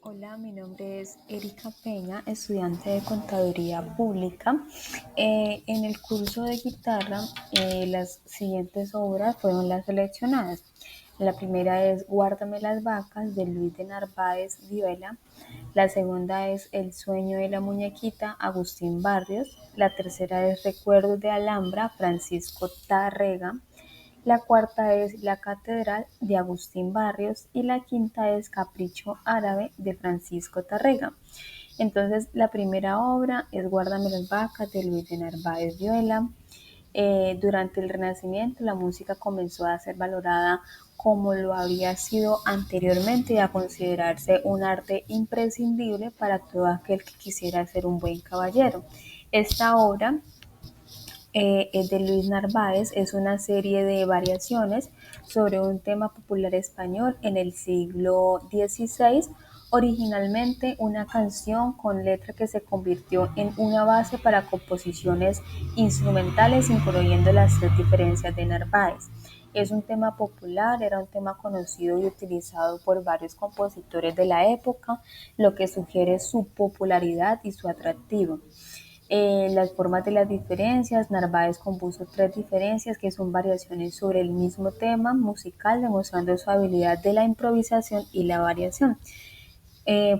Hola, mi nombre es Erika Peña, estudiante de Contaduría Pública. En el curso de guitarra, las siguientes obras fueron las seleccionadas. La primera es Guárdame las vacas, de Luis de Narváez Vihuela. La segunda es El sueño de la muñequita, Agustín Barrios. La tercera es Recuerdos de Alhambra, Francisco Tárrega. La cuarta es La catedral, de Agustín Barrios, y la quinta es Capricho árabe, de Francisco Tárrega. Entonces, la primera obra es Guárdame las vacas, de Luis de Narváez Vihuela. Durante el Renacimiento, la música comenzó a ser valorada como lo había sido anteriormente y a considerarse un arte imprescindible para todo aquel que quisiera ser un buen caballero. Esta obra es de Luis Narváez, es una serie de variaciones sobre un tema popular español en el siglo XVI, originalmente una canción con letra que se convirtió en una base para composiciones instrumentales, incluyendo las tres diferencias de Narváez. Es un tema popular, era un tema conocido y utilizado por varios compositores de la época, lo que sugiere su popularidad y su atractivo. Las formas de las diferencias, Narváez compuso tres diferencias que son variaciones sobre el mismo tema musical, demostrando su habilidad de la improvisación y la variación.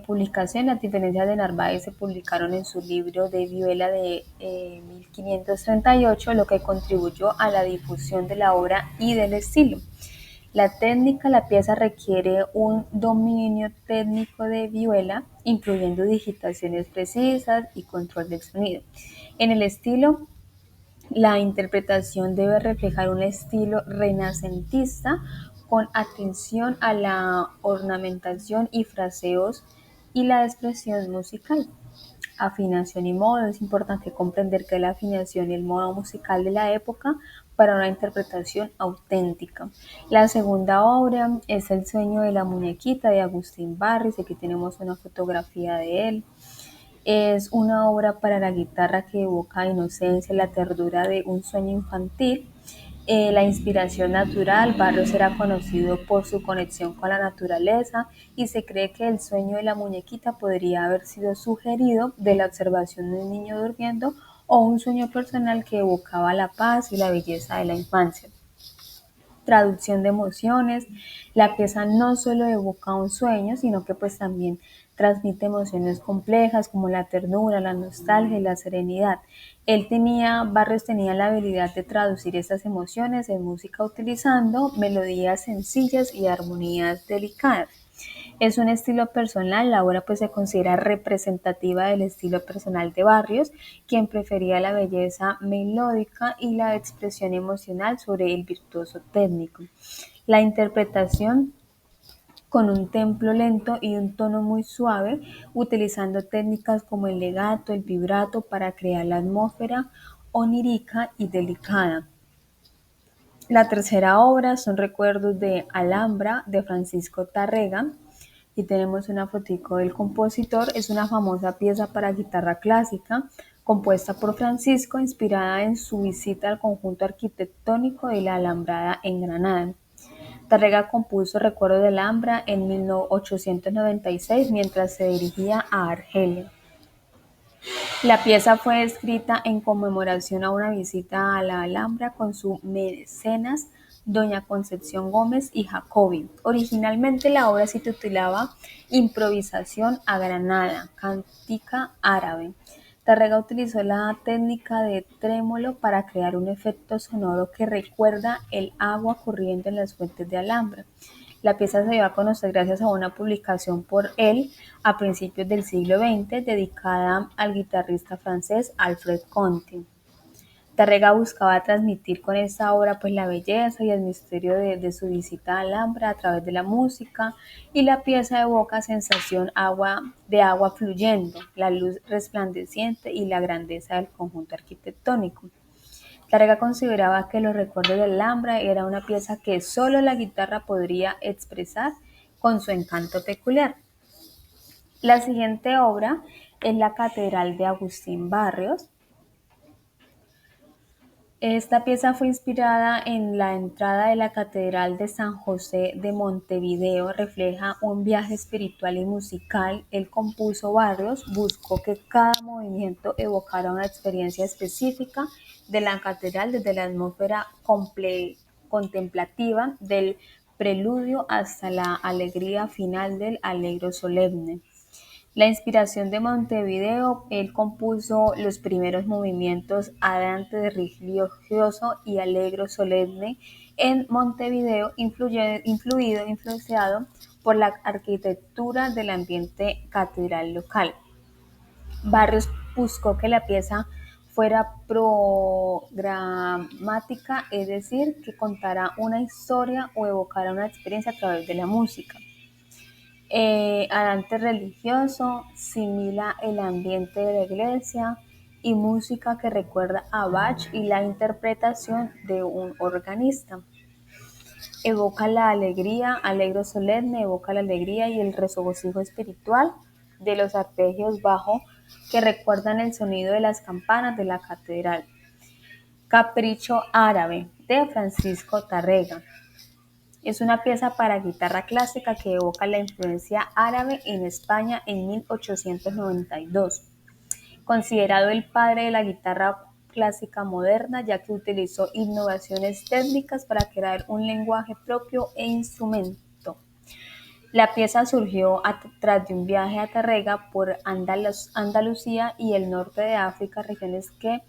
Publicación, las diferencias de Narváez se publicaron en su libro de Vihuela de 1538, lo que contribuyó a la difusión de la obra y del estilo. La técnica, la pieza requiere un dominio técnico de vihuela, incluyendo digitaciones precisas y control del sonido. En el estilo, la interpretación debe reflejar un estilo renacentista con atención a la ornamentación y fraseos y la expresión musical. Afinación y modo. Es importante comprender que la afinación y el modo musical de la época para una interpretación auténtica. La segunda obra es El sueño de la muñequita, de Agustín Barrios. Aquí tenemos una fotografía de él. Es una obra para la guitarra que evoca la inocencia y la ternura de un sueño infantil. La inspiración natural, Barrios era conocido por su conexión con la naturaleza y se cree que el sueño de la muñequita podría haber sido sugerido de la observación de un niño durmiendo o un sueño personal que evocaba la paz y la belleza de la infancia. Traducción de emociones. La pieza no solo evoca un sueño, sino que pues también transmite emociones complejas como la ternura, la nostalgia y la serenidad. Barrios tenía la habilidad de traducir estas emociones en música utilizando melodías sencillas y armonías delicadas. Es un estilo personal, la obra pues se considera representativa del estilo personal de Barrios, quien prefería la belleza melódica y la expresión emocional sobre el virtuoso técnico. La interpretación con un tempo lento y un tono muy suave, utilizando técnicas como el legato, el vibrato para crear la atmósfera onírica y delicada. La tercera obra son Recuerdos de Alhambra, de Francisco Tárrega, y tenemos una fotico del compositor. Es una famosa pieza para guitarra clásica compuesta por Francisco, inspirada en su visita al conjunto arquitectónico de la Alhambra en Granada. Tárrega compuso Recuerdo de Alhambra en 1896 mientras se dirigía a Argelia. La pieza fue escrita en conmemoración a una visita a la Alhambra con su mecenas doña Concepción Gómez y Jacobi. Originalmente la obra se titulaba Improvisación a Granada, Cántica árabe. Tárrega utilizó la técnica de trémolo para crear un efecto sonoro que recuerda el agua corriendo en las fuentes de Alhambra. La pieza se dio a conocer gracias a una publicación por él a principios del siglo XX dedicada al guitarrista francés Alfred Conti. Tárrega buscaba transmitir con esta obra pues la belleza y el misterio su visita a Alhambra a través de la música, y la pieza evoca sensación de agua fluyendo, la luz resplandeciente y la grandeza del conjunto arquitectónico. Tárrega consideraba que Los recuerdos de Alhambra era una pieza que solo la guitarra podría expresar con su encanto peculiar. La siguiente obra es La catedral, de Agustín Barrios. Esta pieza fue inspirada en la entrada de la Catedral de San José de Montevideo, refleja un viaje espiritual y musical. Él compuso varios, buscó que cada movimiento evocara una experiencia específica de la catedral, desde la atmósfera contemplativa del preludio hasta la alegría final del Allegro solemne. La inspiración de Montevideo, él compuso los primeros movimientos Andante religioso y Allegro solemne en Montevideo, influenciado por la arquitectura del ambiente catedral local. Barrios buscó que la pieza fuera programática, es decir, que contara una historia o evocara una experiencia a través de la música. Andante religioso, simila el ambiente de la iglesia y música que recuerda a Bach y la interpretación de un organista. Evoca la alegría, alegro solemne, evoca la alegría y el regocijo espiritual de los arpegios bajo que recuerdan el sonido de las campanas de la catedral. Capricho árabe de Francisco Tárrega. Es una pieza para guitarra clásica que evoca la influencia árabe en España en 1892. Considerado el padre de la guitarra clásica moderna, ya que utilizó innovaciones técnicas para crear un lenguaje propio e instrumento. La pieza surgió tras de un viaje a Tárrega por Andalucía y el norte de África, regiones que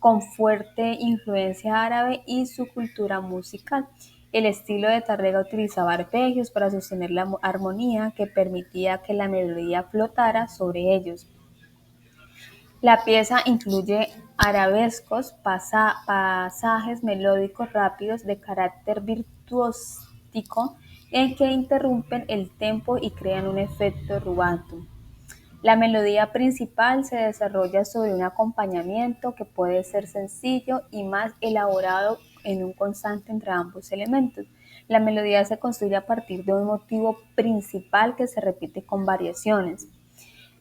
con fuerte influencia árabe y su cultura musical. El estilo de Tárrega utilizaba arpegios para sostener la armonía que permitía que la melodía flotara sobre ellos. La pieza incluye arabescos, pasajes melódicos rápidos de carácter virtuósico en que interrumpen el tempo y crean un efecto rubato. La melodía principal se desarrolla sobre un acompañamiento que puede ser sencillo y más elaborado en un constante entre ambos elementos. La melodía se construye a partir de un motivo principal que se repite con variaciones.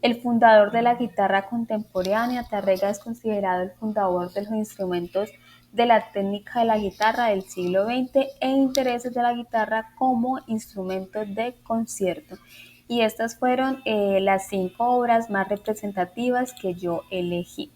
El fundador de la guitarra contemporánea, Tárrega es considerado el fundador de los instrumentos de la técnica de la guitarra del siglo XX e intereses de la guitarra como instrumento de concierto. Y estas fueron las 5 obras más representativas que yo elegí.